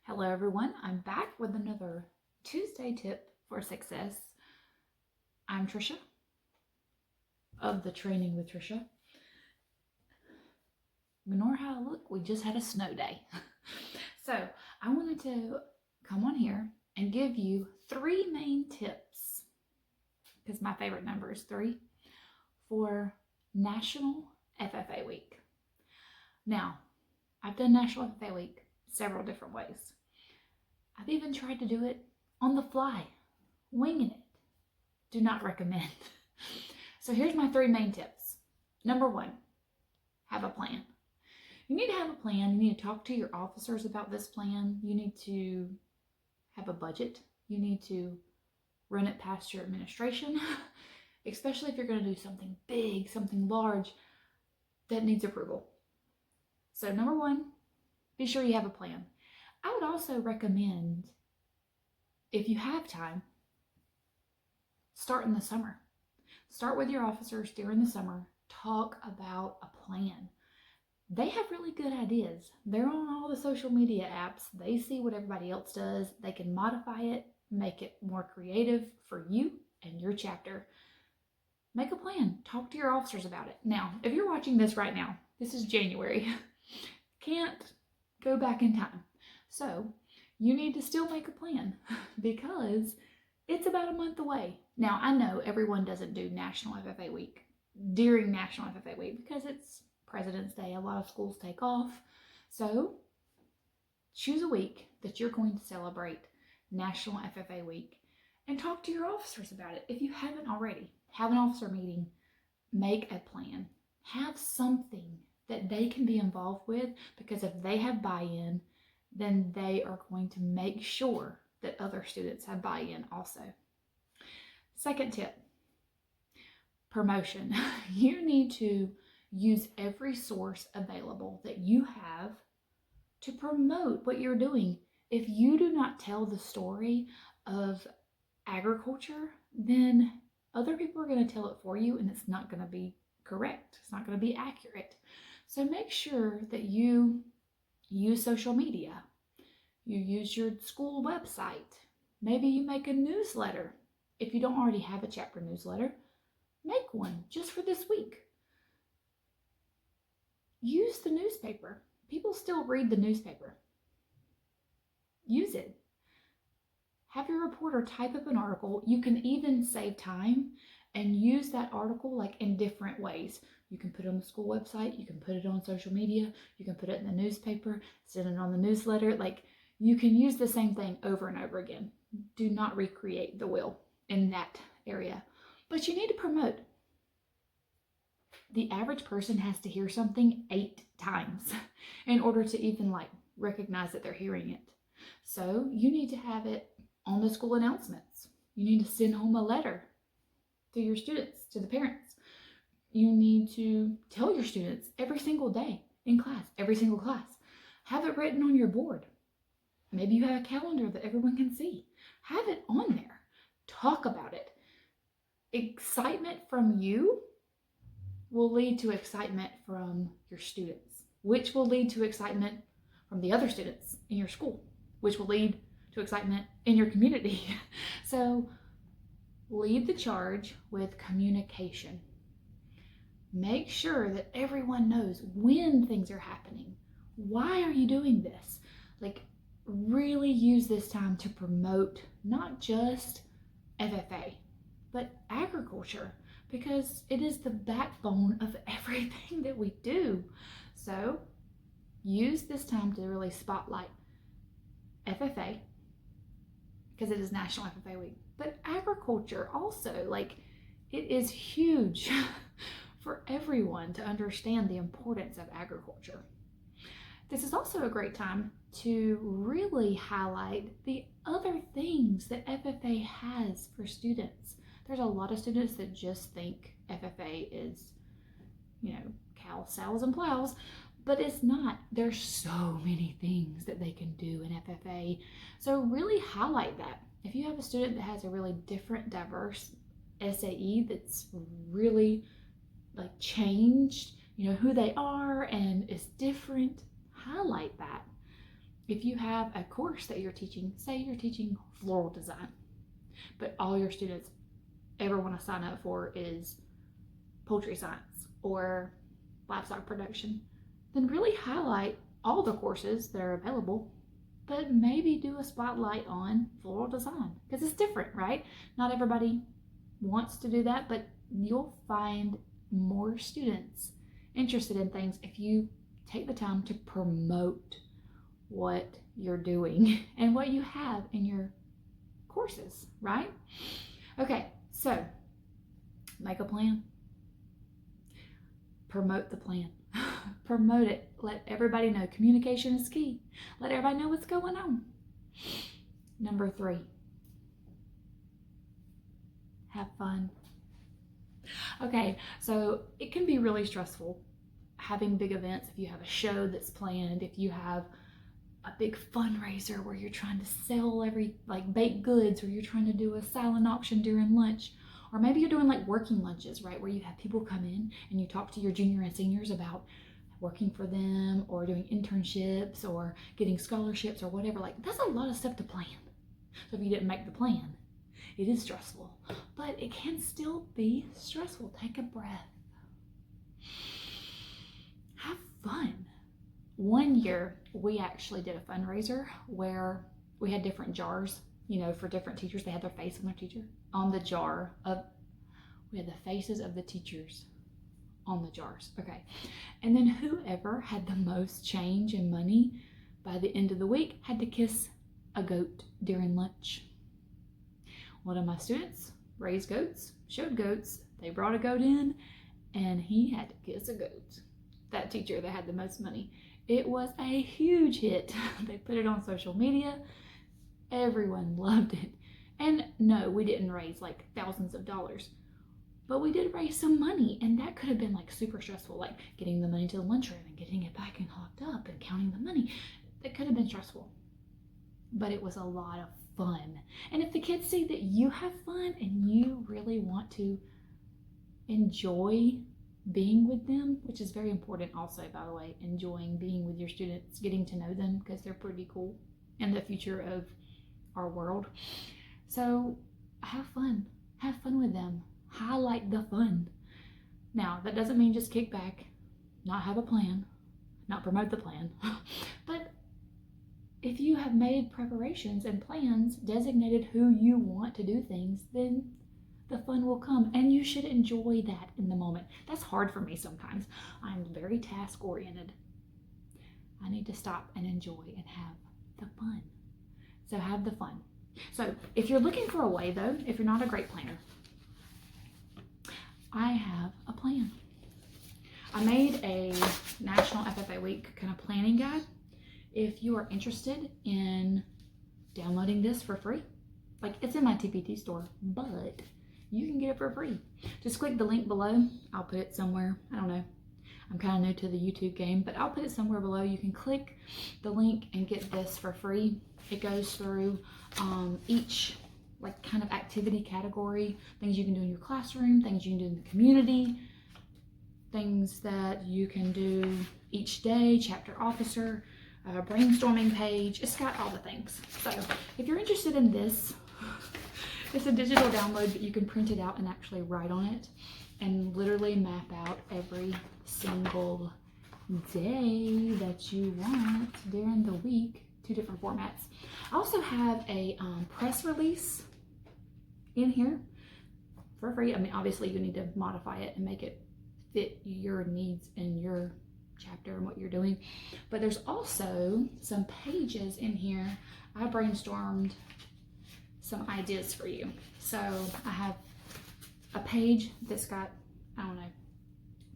Hello everyone, I'm back with another Tuesday tip for success. I'm Trisha of the Training with Trisha. Ignore how I look, we just had a snow day. So I wanted to come on here and give you 3 main tips, because my favorite number is 3, for National FFA Week. Now, I've done National FFA Week several different ways. I've even tried to do it on the fly, winging it. Do not recommend. So here's my 3 main tips. Number 1, have a plan. You need to have a plan. You need to talk to your officers about this plan. You need to have a budget. You need to run it past your administration, especially if you're going to do something big, something large that needs approval. So number 1, be sure you have a plan. I would also recommend, if you have time, start in the summer. Start with your officers during the summer. Talk about a plan. They have really good ideas. They're on all the social media apps. They see what everybody else does. They can modify it, make it more creative for you and your chapter. Make a plan. Talk to your officers about it. Now, if you're watching this right now, this is January. Can't go back in time. So you need to still make a plan because it's about a month away. Now, I know everyone doesn't do National FFA Week during National FFA Week because it's President's Day. A lot of schools take off. So choose a week that you're going to celebrate National FFA Week and talk to your officers about it. If you haven't already, have an officer meeting, make a plan, have something that they can be involved with, because if they have buy-in, then they are going to make sure that other students have buy-in also. Second tip, promotion. You need to use every source available that you have to promote what you're doing. If you do not tell the story of agriculture, then other people are going to tell it for you, and it's not going to be correct. It's not going to be accurate. So make sure that you use social media. You use your school website. Maybe you make a newsletter. If you don't already have a chapter newsletter, make one just for this week. Use the newspaper. People still read the newspaper. Use it. Have your reporter type up an article. You can even save time and use that article like in different ways. You can put it on the school website. You can put it on social media. You can put it in the newspaper, send it on the newsletter. Like, you can use the same thing over and over again. Do not recreate the wheel in that area. But you need to promote. The average person has to hear something 8 times in order to even recognize that they're hearing it. So you need to have it on the school announcements. You need to send home a letter to your students, to the parents. You need to tell your students every single day in class, every single class. Have it written on your board. Maybe you have a calendar that everyone can see. Have it on there. Talk about it. Excitement from you will lead to excitement from your students, which will lead to excitement from the other students in your school, which will lead to excitement in your community. So lead the charge with communication. Make sure that everyone knows when things are happening. Why are you doing this? Really use this time to promote not just FFA, but agriculture, because it is the backbone of everything that we do. So use this time to really spotlight FFA, because it is National FFA Week, but agriculture also. It is huge for everyone to understand the importance of agriculture. This is also a great time to really highlight the other things that FFA has for students. There's a lot of students that just think FFA is, cows, sows, and plows, but it's not. There's so many things that they can do in FFA. So really highlight that. If you have a student that has a really different, diverse SAE that's really changed, who they are and is different, highlight that. if you have a course that you're teaching, say you're teaching floral design, but all your students ever want to sign up for is poultry science or livestock production, then really highlight all the courses that are available, but maybe do a spotlight on floral design because it's different, right? Not everybody wants to do that, but you'll find more students interested in things if you take the time to promote what you're doing and what you have in your courses, right? Okay, so make a plan. Promote the plan. Promote it. Let everybody know. Communication is key. Let everybody know what's going on. Number 3, have fun. Okay, so it can be really stressful having big events. If you have a show that's planned, if you have a big fundraiser where you're trying to sell like baked goods, or you're trying to do a silent auction during lunch, or maybe you're doing like working lunches, right, where you have people come in and you talk to your junior and seniors about working for them or doing internships or getting scholarships or whatever. Like, that's a lot of stuff to plan. So if you didn't make the plan, it is stressful, but it can still be stressful. Take a breath. Have fun. One year, we actually did a fundraiser where we had different jars, for different teachers. They had their face on their teacher. On the jar we had the faces of the teachers on the jars. Okay. And then whoever had the most change in money by the end of the week had to kiss a goat during lunch. One of my students raised goats, showed goats. They brought a goat in and he had to kiss a goat. That teacher that had the most money. It was a huge hit. They put it on social media. Everyone loved it. And no, we didn't raise like thousands of dollars, but we did raise some money, and that could have been like super stressful, like getting the money to the lunchroom and getting it back and locked up and counting the money. That could have been stressful, but it was a lot of fun. And if the kids see that you have fun and you really want to enjoy being with them, which is very important also, by the way, enjoying being with your students, getting to know them, because they're pretty cool and the future of our world. So have fun with them, highlight the fun. Now, that doesn't mean just kick back, not have a plan, not promote the plan, but if you have made preparations and plans, designated who you want to do things, then the fun will come, and you should enjoy that in the moment. That's hard for me sometimes. I'm very task oriented. I need to stop and enjoy and have the fun. So have the fun. So if you're looking for a way though, if you're not a great planner, I have a plan. I made a National FFA Week kind of planning guide. If you are interested in downloading this for free, like it's in my TPT store, but you can get it for free. Just click the link below. I'll put it somewhere. I don't know. I'm kind of new to the YouTube game, but I'll put it somewhere below. You can click the link and get this for free. It goes through each like kind of activity category, things you can do in your classroom, things you can do in the community, things that you can do each day, chapter officer, brainstorming page. It's got all the things. So if you're interested in this, it's a digital download, but you can print it out and actually write on it and literally map out every single day that you want during the week, 2 different formats. I also have a press release in here for free. I mean, obviously you need to modify it and make it fit your needs and your chapter and what you're doing. But there's also some pages in here. I brainstormed some ideas for you. So I have a page that's got, I don't know,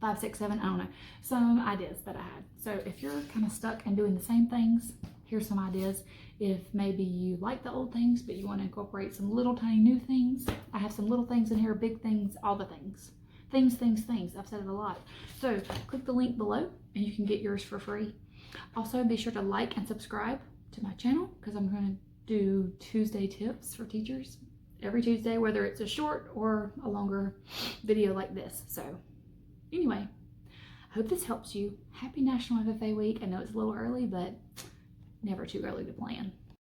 5, 6, 7, I don't know, some ideas that I had. So if you're kind of stuck and doing the same things, here's some ideas. If maybe you like the old things, but you want to incorporate some little tiny new things, I have some little things in here, big things, all the things. Things. I've said it a lot. So click the link below and you can get yours for free. Also, be sure to like and subscribe to my channel, because I'm going to do Tuesday tips for teachers every Tuesday, whether it's a short or a longer video like this. So anyway, I hope this helps you. Happy National FFA Week. I know it's a little early, but never too early to plan.